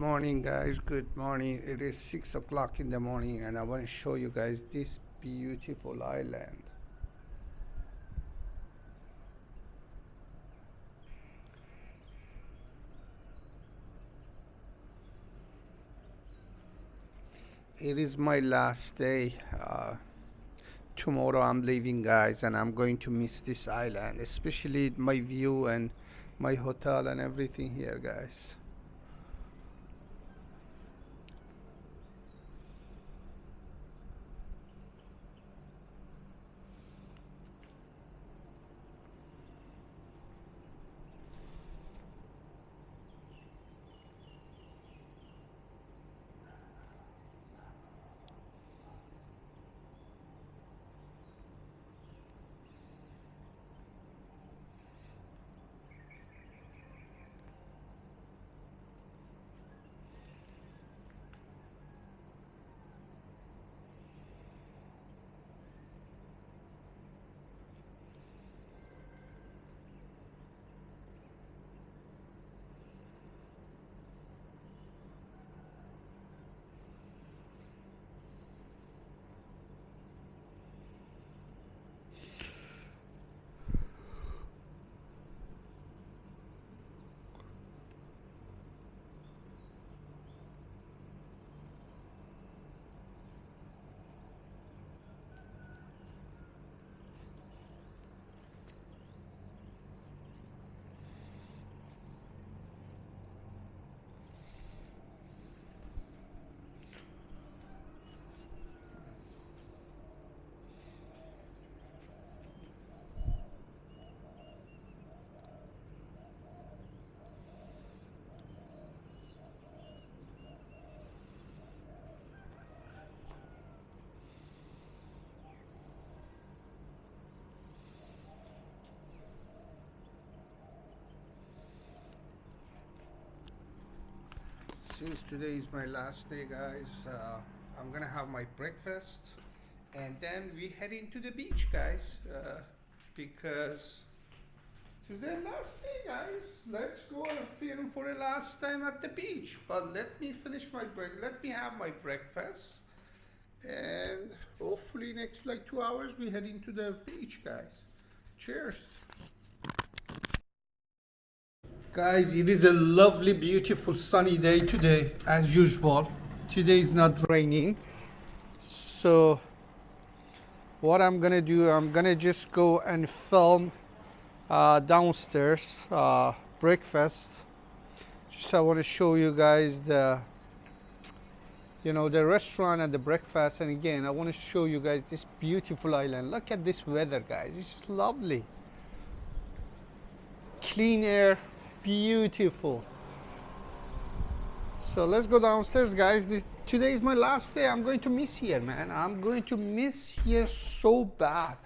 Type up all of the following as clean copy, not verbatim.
morning, guys. Good morning. It is 6 o'clock in the morning, and I want to show you guys this beautiful island. It is my last day. Tomorrow I'm leaving, guys, and I'm going to miss this island, especially my view and my hotel and everything here, guys. Since today is my last day, guys, I'm gonna have my breakfast and then we head into the beach, guys, because today last day, guys. Let's go on a film for the last time at the beach. But let me finish my break. Let me have my breakfast, and hopefully next like 2 hours we head into the beach, guys. Cheers. Guys, it is a lovely, beautiful, sunny day today, as usual. Today is not raining. So, what I'm gonna do, I'm gonna just go and film downstairs breakfast. Just I want to show you guys the restaurant and the breakfast. And again, I want to show you guys this beautiful island. Look at this weather, guys. It's just lovely. Clean air. Beautiful. So let's go downstairs, guys. Today is my last day. I'm going to miss here, man. I'm going to miss here so bad.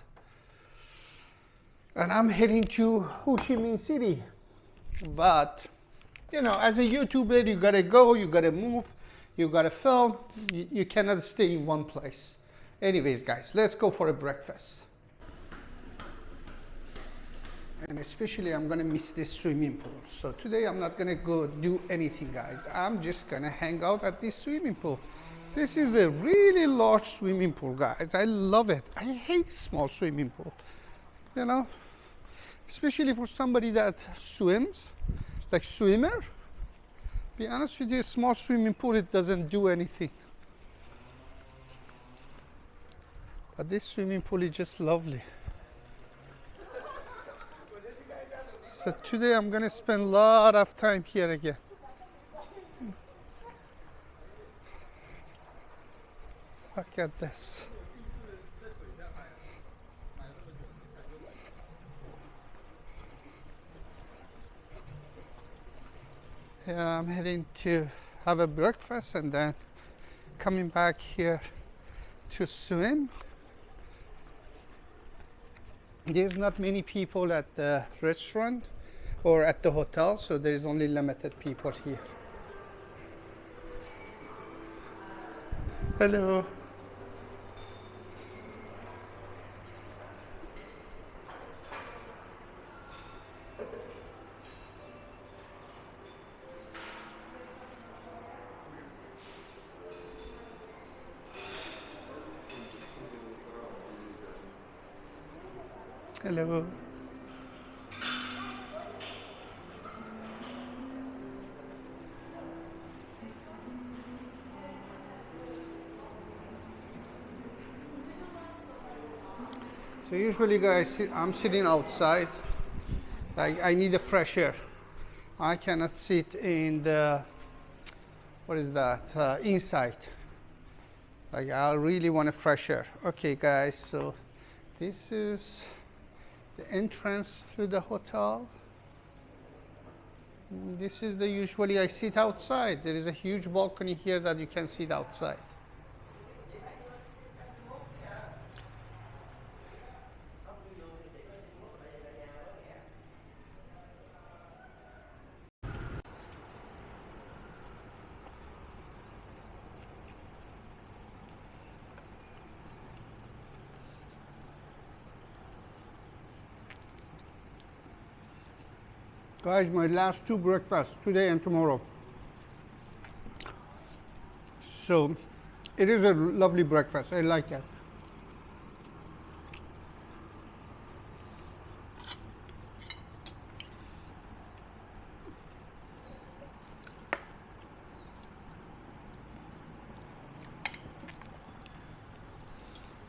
And I'm heading to Ho Chi Minh City. But, as a YouTuber, you gotta go, you gotta move, you gotta film. You cannot stay in one place. Anyways, guys, let's go for a breakfast. And especially I'm gonna miss this swimming pool. So today I'm not gonna go do anything, guys. I'm just gonna hang out at this swimming pool. This is a really large swimming pool, guys. I love it. I hate small swimming pool, especially for somebody that swims, like swimmer. Be honest with you, small swimming pool, it doesn't do anything. But this swimming pool is just lovely. So today I'm gonna spend a lot of time here again. Look at this. Yeah, I'm heading to have a breakfast and then coming back here to swim. There's not many people at the restaurant or at the hotel, so there's only limited people here. Hello. Hello. So usually, guys, I'm sitting outside. Like, I need a fresh air. I cannot sit in the, what is that, inside. Like, I really want a fresh air. Okay, guys, so this is the entrance to the hotel. This is the, usually I sit outside. There is a huge balcony here that you can sit outside. Guys, my last two breakfasts, today and tomorrow. So, it is a lovely breakfast. I like it.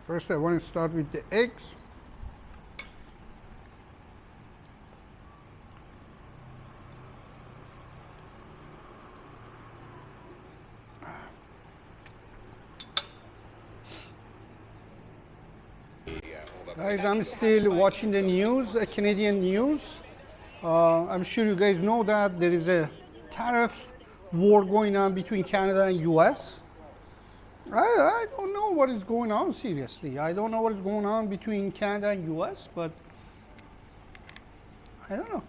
First, I want to start with the eggs. Guys, I'm still watching the news, Canadian news. I'm sure you guys know that there is a tariff war going on between Canada and US. I don't know what is going on, seriously. I don't know what is going on between Canada and US, but I don't know.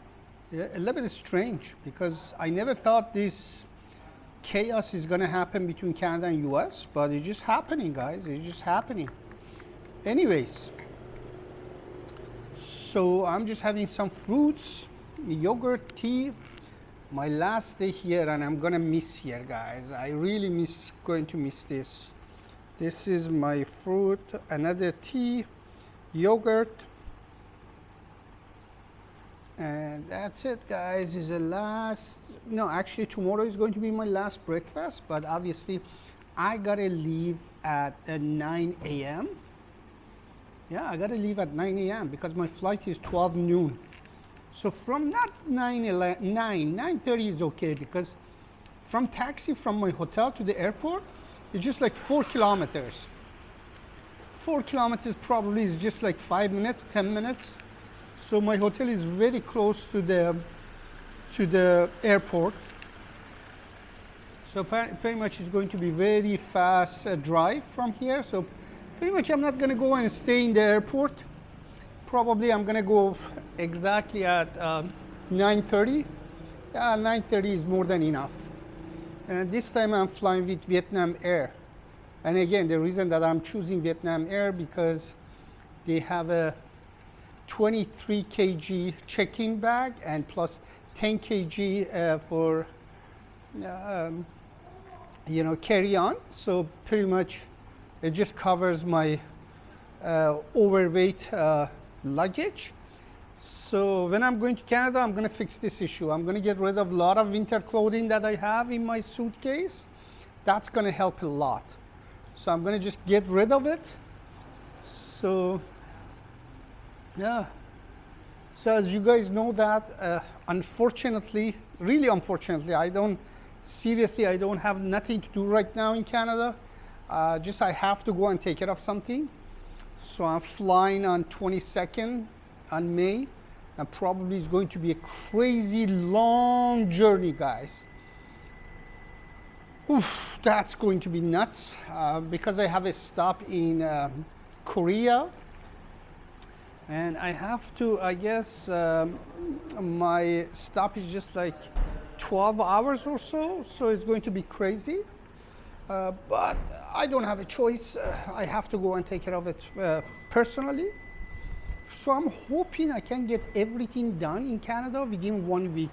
Yeah, a little bit strange because I never thought this chaos is going to happen between Canada and US, but it's just happening, guys. It's just happening. Anyways. So I'm just having some fruits, yogurt, tea. My last day here, and I'm gonna miss here, guys. I really going to miss this. This is my fruit, another tea, yogurt, and that's it, guys. Is the last. No, actually tomorrow is going to be my last breakfast, but obviously I gotta leave at 9 a.m. Yeah, I gotta leave at 9 a.m. because my flight is 12 noon. So from not 9:30 is okay because from taxi from my hotel to the airport, it's just like 4 kilometers. 4 kilometers probably is just like 5 minutes, 10 minutes. So my hotel is very close to the airport. So pretty much it's going to be very fast drive from here. So pretty much I'm not going to go and stay in the airport. Probably I'm going to go exactly at 9:30. Yeah, 9:30 is more than enough. And this time I'm flying with Vietnam Air. And again, the reason that I'm choosing Vietnam Air because they have a 23 kg check-in bag and plus 10 kg for carry-on. So pretty much it just covers my overweight luggage. So when I'm going to Canada, I'm going to fix this issue. I'm going to get rid of a lot of winter clothing that I have in my suitcase. That's going to help a lot. So I'm going to just get rid of it. So yeah. So as you guys know that, unfortunately, really unfortunately, I don't have nothing to do right now in Canada. Just I have to go and take care of something. So I'm flying on 22nd on May, and probably it's going to be a crazy long journey, guys. Oof, that's going to be nuts because I have a stop in Korea, and I have to, I guess, my stop is just like 12 hours or so, so it's going to be crazy. But I don't have a choice. I have to go and take care of it personally. So I'm hoping I can get everything done in Canada within 1 week.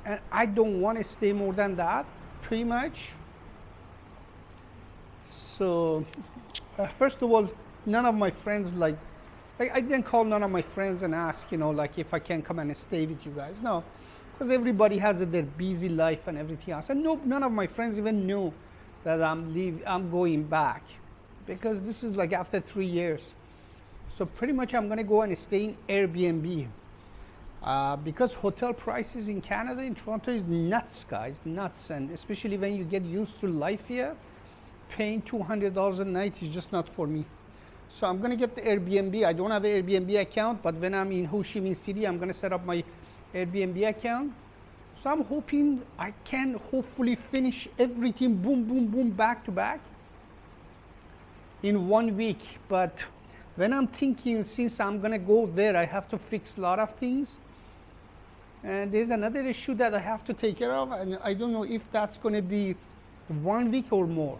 And I don't want to stay more than that, pretty much. So first of all, none of my friends like I didn't call none of my friends and ask, like if I can come and stay with you guys. No, because everybody has their busy life and everything else. And no, none of my friends even knew that I'm going back, because this is like after 3 years. So pretty much I'm gonna go and stay in Airbnb. Because hotel prices in Canada, in Toronto, is nuts, guys, nuts. And especially when you get used to life here, paying $200 a night is just not for me. So I'm gonna get the Airbnb. I don't have an Airbnb account, but when I'm in Ho Chi Minh City, I'm gonna set up my Airbnb account. So I'm hoping I can hopefully finish everything, boom, boom, boom, back to back in 1 week. But when I'm thinking, since I'm gonna go there, I have to fix a lot of things. And there's another issue that I have to take care of, and I don't know if that's gonna be 1 week or more.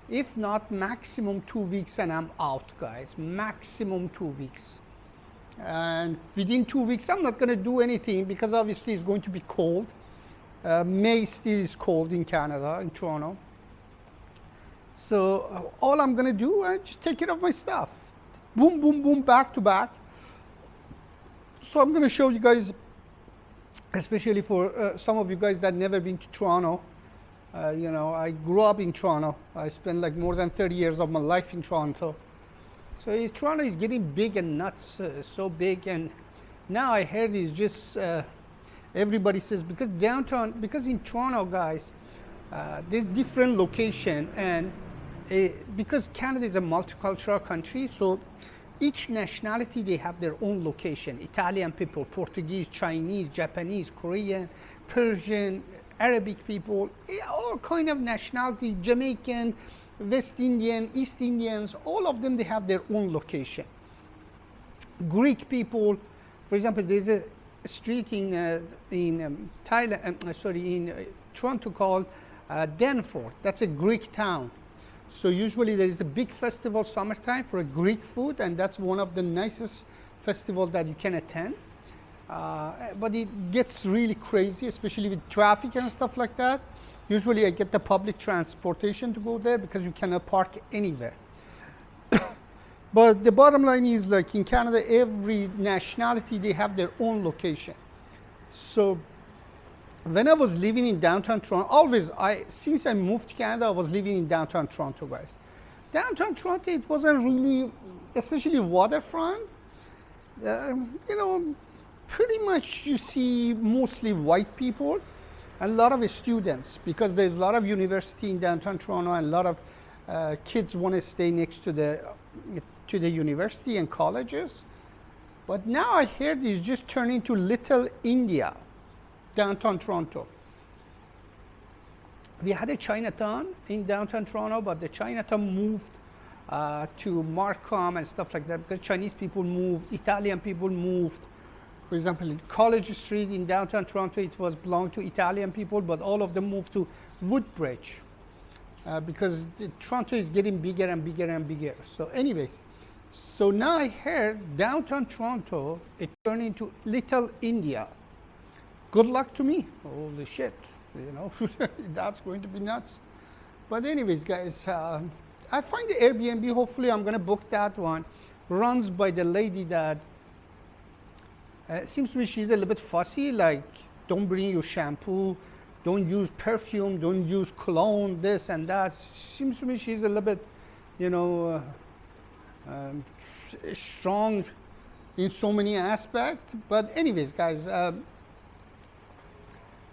If not, maximum 2 weeks and I'm out, guys. Maximum 2 weeks. And within 2 weeks, I'm not gonna do anything because obviously it's going to be cold. May still is cold in Canada, in Toronto. So all I'm gonna do is just take care of my stuff. Boom, boom, boom, back to back. So I'm gonna show you guys, especially for some of you guys that never been to Toronto. I grew up in Toronto. I spent like more than 30 years of my life in Toronto. So Toronto is getting big and nuts, so big. And now I heard it's just, everybody says, because in Toronto, guys, there's different location. And because Canada is a multicultural country, so each nationality, they have their own location. Italian people, Portuguese, Chinese, Japanese, Korean, Persian, Arabic people, all kind of nationality, Jamaican, West Indian, East Indians, all of them, they have their own location. Greek people, for example, there's a street in Toronto called Danforth. That's a Greek town. So usually there is a big festival summertime for a Greek food, and that's one of the nicest festivals that you can attend. But it gets really crazy, especially with traffic and stuff like that. Usually I get the public transportation to go there because you cannot park anywhere. But the bottom line is, like in Canada, every nationality, they have their own location. So when I was living in downtown Toronto, since I moved to Canada, I was living in downtown Toronto, guys. Downtown Toronto, it wasn't really, especially waterfront, pretty much you see mostly white people and a lot of students, because there's a lot of university in downtown Toronto, and a lot of kids want to stay next to the university and colleges. But now I hear it's just turning into Little India, downtown Toronto. We had a Chinatown in downtown Toronto, but the Chinatown moved to Markham and stuff like that, because Chinese people moved, Italian people moved. For example, in College Street in downtown Toronto, it was belonged to Italian people, but all of them moved to Woodbridge because Toronto is getting bigger and bigger and bigger. So anyways, so now I heard downtown Toronto, it turned into Little India. Good luck to me. Holy shit, that's going to be nuts. But anyways, guys, I find the Airbnb, hopefully I'm gonna book that one, runs by the lady that seems to me she's a little bit fussy, like don't bring your shampoo, don't use perfume, don't use cologne, this and that. Seems to me she's a little bit, strong in so many aspects. But anyways, guys,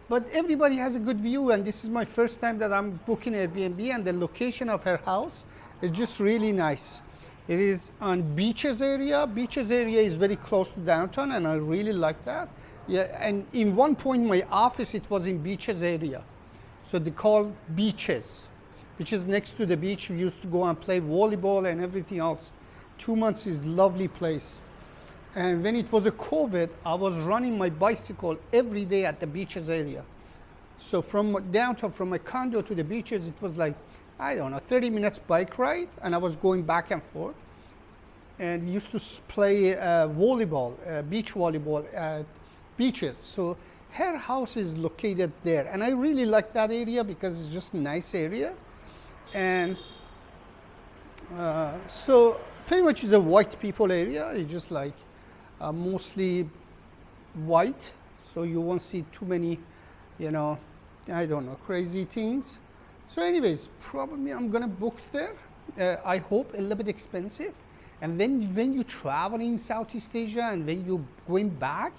but everybody has a good view, and this is my first time that I'm booking Airbnb, and the location of her house is just really nice. It is on Beaches area. Beaches area is very close to downtown, and I really like that. Yeah, and in one point, my office, it was in Beaches area. So they call Beaches, which is next to the beach. We used to go and play volleyball and everything else. 2 months is lovely place. And when it was a COVID, I was running my bicycle every day at the Beaches area. So from downtown, from my condo to the beaches, it was like, I don't know, 30 minutes bike ride, and I was going back and forth. And used to play volleyball, beach volleyball at beaches. So her house is located there, and I really like that area because it's just a nice area. And so pretty much is a white people area. It's just like mostly white, so you won't see too many, you know, I don't know, crazy things. So anyways, probably I'm gonna book there. I hope a little bit expensive. And when you travel in Southeast Asia and when you going back,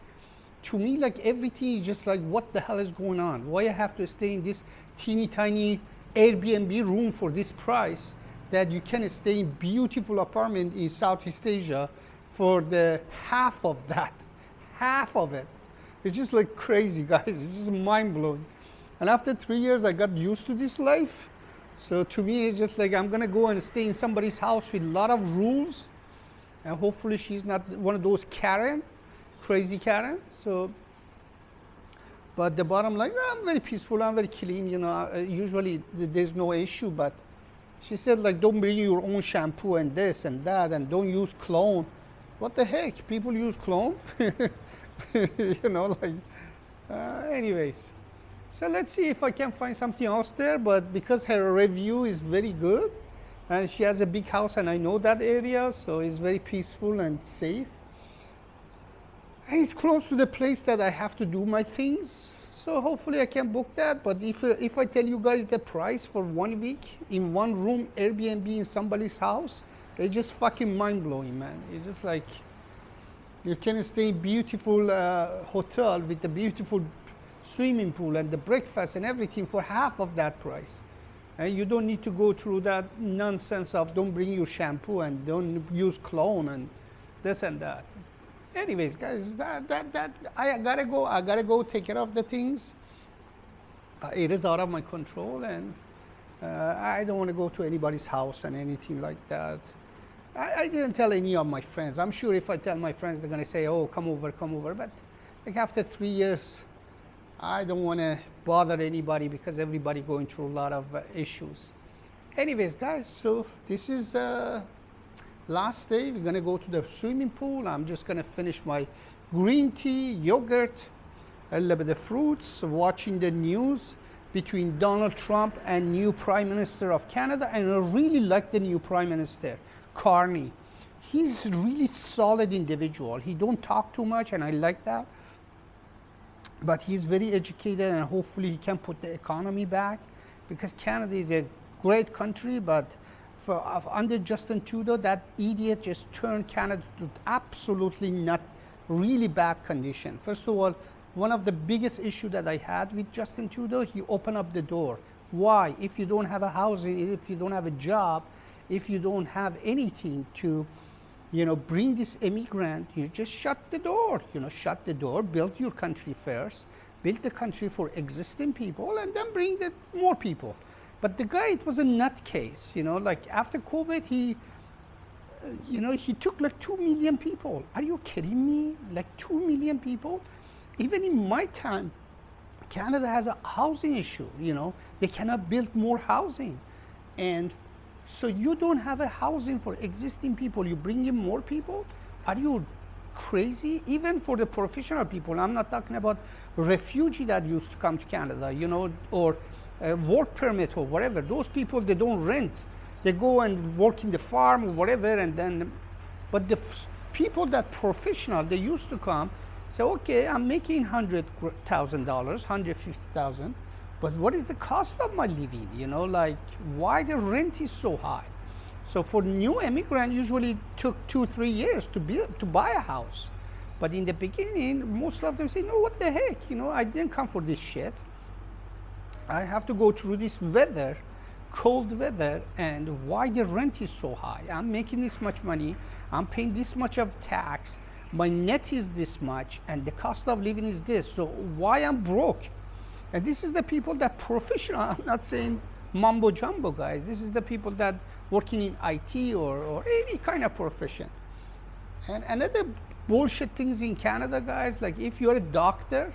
to me, like everything is just like, what the hell is going on? Why I have to stay in this teeny tiny Airbnb room for this price that you can stay in beautiful apartment in Southeast Asia for the half of that, half of it. It's just like crazy, guys. It's just mind blowing. And after 3 years, I got used to this life. So to me, it's just like I'm gonna go and stay in somebody's house with a lot of rules, and hopefully she's not one of those Karen, crazy Karen. So, but the bottom line, I'm very peaceful, I'm very clean, you know, usually there's no issue, but she said like, don't bring your own shampoo and this and that, and don't use cologne. What the heck, people use cologne? You know, like, anyways. So let's see if I can find something else there, but because her review is very good, and she has a big house and I know that area, so it's very peaceful and safe. And it's close to the place that I have to do my things, so hopefully I can book that. But if I tell you guys the price for 1 week in one room Airbnb in somebody's house, it's just fucking mind-blowing, man. It's just like, you can stay in beautiful hotel with the beautiful swimming pool and the breakfast and everything for half of that price. And you don't need to go through that nonsense of don't bring your shampoo and don't use cologne and this and that. Anyways, guys, I gotta go take care of the things. It is out of my control, and I don't want to go to anybody's house and anything like that. I didn't tell any of my friends. I'm sure if I tell my friends, they're gonna say, oh, come over. But like after 3 years, I don't want to bother anybody because everybody going through a lot of issues. Anyways, guys, so this is last day. We're gonna go to the swimming pool. I'm just gonna finish my green tea, yogurt, a little bit of fruits, watching the news between Donald Trump and new Prime Minister of Canada. And I really like the new Prime Minister, Carney. He's a really solid individual. He don't talk too much, and I like that. But he's very educated, and hopefully he can put the economy back, because Canada is a great country, but under Justin Trudeau, that idiot just turned Canada to absolutely not really bad condition. First of all, one of the biggest issues that I had with Justin Trudeau, he opened up the door. Why? If you don't have a housing, if you don't have a job, if you don't have anything to, you know, bring this immigrant, you just shut the door, you know, shut the door, build your country first, build the country for existing people, and then bring the more people. But the guy, it was a nutcase, you know, like after COVID, he, you know, he took like 2 million people. Are you kidding me? Like 2 million people? Even in my time, Canada has a housing issue, you know, they cannot build more housing. And so you don't have a housing for existing people, you bring in more people? Are you crazy? Even for the professional people, I'm not talking about refugee that used to come to Canada, you know, or a work permit or whatever. Those people, they don't rent. They go and work in the farm or whatever, and then, but the people that professional, they used to come, say, okay, I'm making $100,000, $150,000, but what is the cost of my living? You know, like why the rent is so high? So for new immigrant, usually took 2-3 years to buy a house. But in the beginning, most of them say, no, what the heck? You know, I didn't come for this shit. I have to go through this weather, cold weather, and why the rent is so high? I'm making this much money, I'm paying this much of tax, my net is this much, and the cost of living is this, so why I'm broke? And this is the people that professional, I'm not saying mumbo jumbo guys, this is the people that working in IT or any kind of profession. And another bullshit things in Canada, guys, like if you're a doctor,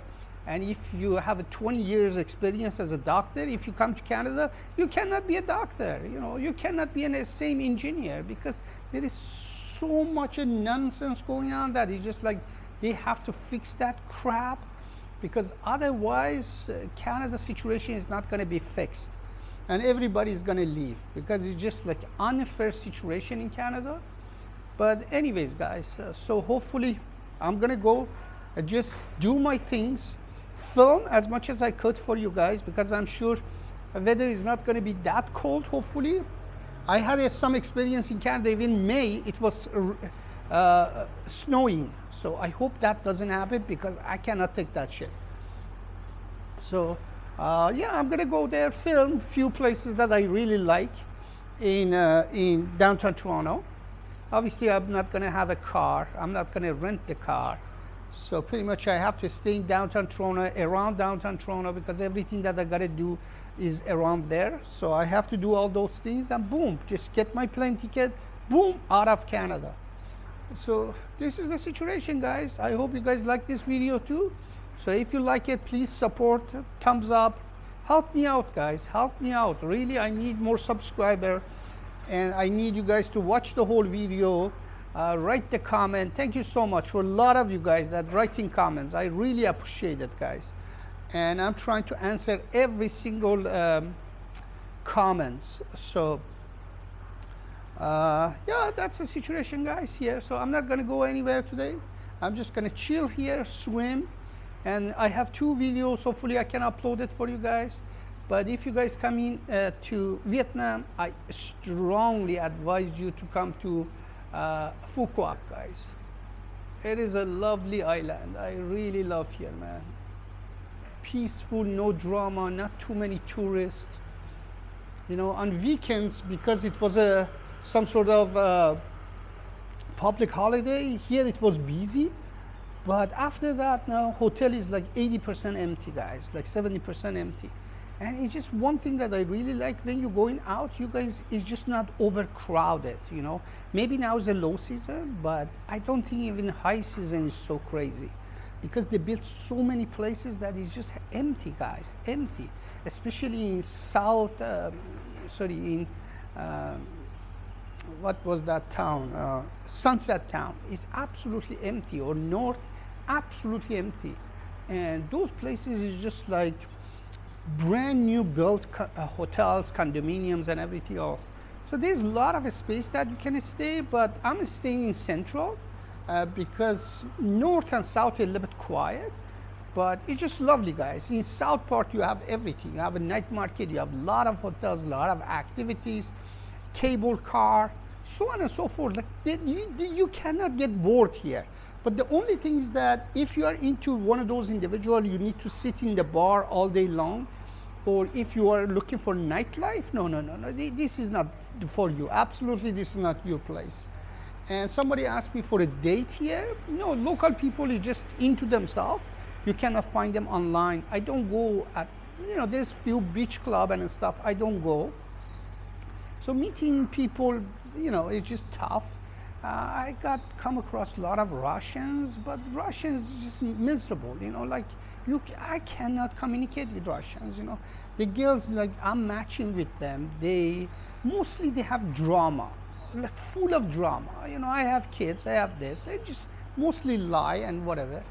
and if you have a 20 years experience as a doctor, if you come to Canada, you cannot be a doctor, you know, you cannot be the same engineer, because there is so much nonsense going on that it's just like they have to fix that crap, because otherwise Canada's situation is not going to be fixed and everybody is going to leave, because it's just like unfair situation in Canada. But anyways, guys, so hopefully I'm gonna go just do my things, film as much as I could for you guys, because I'm sure weather is not gonna be that cold, hopefully. I had some experience in Canada, even May, it was snowing. So I hope that doesn't happen, because I cannot take that shit. So yeah, I'm gonna go there, film few places that I really like in downtown Toronto. Obviously, I'm not gonna have a car. I'm not gonna rent the car. So pretty much I have to stay in downtown Toronto, around downtown Toronto, because everything that I gotta do is around there. So I have to do all those things, and boom, just get my plane ticket, boom, out of Canada. So this is the situation, guys. I hope you guys like this video too. So if you like it, please support, thumbs up. Help me out, guys, help me out. Really, I need more subscribers, and I need you guys to watch the whole video, write the comment. Thank you so much for a lot of you guys that writing comments. I really appreciate it, guys. And I'm trying to answer every single comments. So yeah, that's the situation, guys, here. So I'm not gonna go anywhere today. I'm just gonna chill here, swim, and I have 2 videos. Hopefully I can upload it for you guys. But if you guys come in to Vietnam, I strongly advise you to come to Phu Quoc, guys. It is a lovely island. I really love here, man. Peaceful, no drama, not too many tourists. You know, on weekends, because it was some sort of public holiday, here it was busy. But after that, now hotel is like 80% empty, guys, like 70% empty. And it's just one thing that I really like, when you're going out, you guys, it's just not overcrowded, you know. Maybe now is a low season, but I don't think even high season is so crazy, because they built so many places that is just empty, guys, empty. Especially in what was that town? Sunset Town is absolutely empty, or North, absolutely empty. And those places is just like brand new built hotels, condominiums, and everything else. So there's a lot of space that you can stay, but I'm staying in Central because North and South are a little bit quiet, but it's just lovely, guys. In South part, you have everything. You have a night market, you have a lot of hotels, a lot of activities, cable car, so on and so forth. Like you cannot get bored here. But the only thing is that if you are into one of those individuals, you need to sit in the bar all day long, or if you are looking for nightlife, no, this is not for you. Absolutely, this is not your place. And somebody asked me for a date here. No, local people are just into themselves. You cannot find them online. I don't go at, you know, there's few beach club and stuff. I don't go. So meeting people, you know, it's just tough. I come across a lot of Russians, but Russians just miserable, you know, like I cannot communicate with Russians, you know. The girls, like I'm matching with them, mostly they have drama, like full of drama. You know, I have kids, I have this, they just mostly lie and whatever.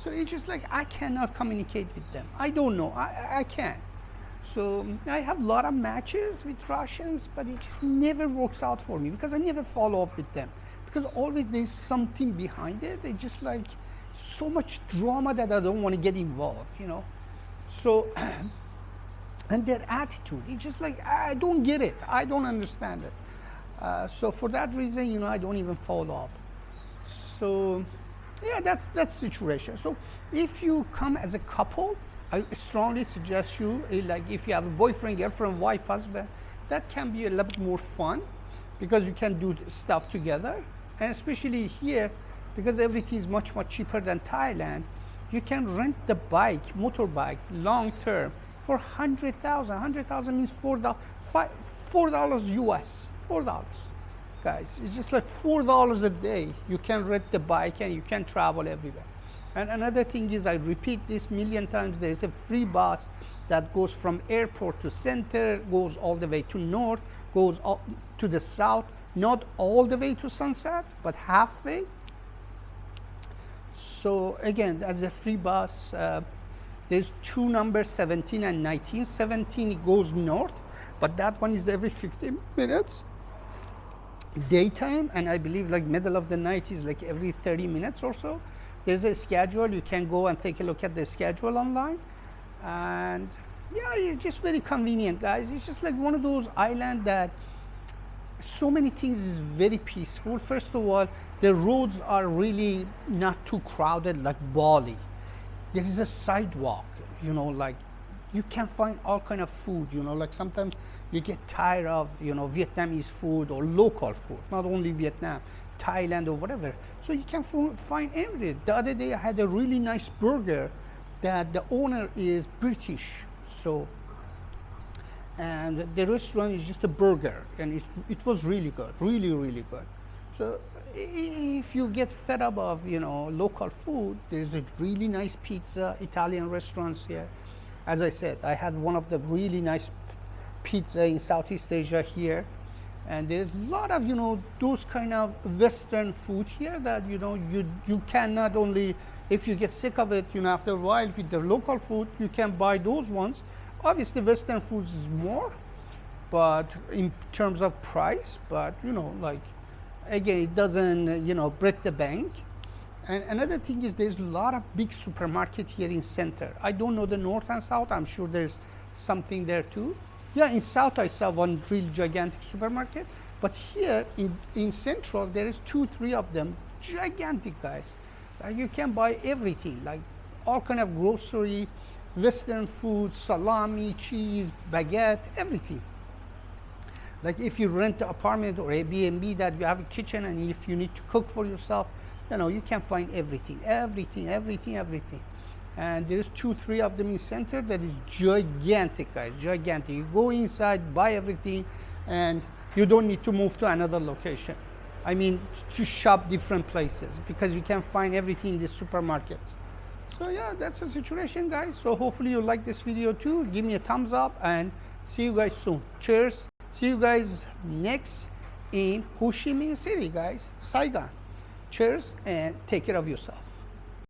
So it's just like I cannot communicate with them. I don't know, I can't. So I have a lot of matches with Russians, but it just never works out for me, because I never follow up with them. Because always there's something behind it. They just like so much drama that I don't want to get involved, you know. So, and their attitude, it's just like, I don't get it. I don't understand it. So for that reason, you know, I don't even follow up. So yeah, that's the situation. So if you come as a couple, I strongly suggest you, like if you have a boyfriend, girlfriend, wife, husband, that can be a little bit more fun, because you can do stuff together. And especially here, because everything is much cheaper than Thailand, you can rent the bike, motorbike, long term for $100,000. $100,000 means $4 US, $4. Guys, it's just like $4 a day. You can rent the bike and you can travel everywhere. And another thing is, I repeat this a million times, there's a free bus that goes from airport to center, goes all the way to north, goes to the south, not all the way to Sunset, but halfway. So again, there's a free bus. There's 2 numbers, 17 and 19. 17 goes north, but that one is every 15 minutes. daytime, and I believe like middle of the night is like every 30 minutes or so. There's a schedule. You can go and take a look at the schedule online, and yeah, it's just very convenient, guys. It's just like one of those islands that so many things is very peaceful. First of all, the roads are really not too crowded like Bali. There is a sidewalk, you know, like you can find all kind of food, you know, like sometimes you get tired of, you know, Vietnamese food or local food, not only Vietnam, Thailand or whatever. So you can find everything. The other day I had a really nice burger that the owner is British. So, and the restaurant is just a burger, and it was really good, really, really good. So if you get fed up of, you know, local food, there's a really nice pizza, Italian restaurants here. As I said, I had one of the really nice pizza in Southeast Asia here, and there's a lot of, you know, those kind of Western food here that, you know, you can not only, if you get sick of it, you know, after a while with the local food, you can buy those ones. Obviously Western foods is more, but in terms of price, but you know, like again, it doesn't, you know, break the bank. And another thing is there's a lot of big supermarket here in center. I don't know the north and south. I'm sure there's something there too. Yeah, in south I saw one real gigantic supermarket, but here in central there is 2-3 of them, gigantic, guys. You can buy everything, like all kind of grocery, Western food, salami, cheese, baguette, everything. Like if you rent an apartment or Airbnb that you have a kitchen, and if you need to cook for yourself, you know, you can find everything. And there's 2-3 of them in center that is gigantic, guys, gigantic. You go inside, buy everything, and you don't need to move to another location. I mean, to shop different places, because you can find everything in the supermarkets. So yeah, that's the situation, guys. So hopefully you like this video too. Give me a thumbs up, and see you guys soon. Cheers. See you guys next in Ho Chi Minh City, guys, Saigon. Cheers, and take care of yourself.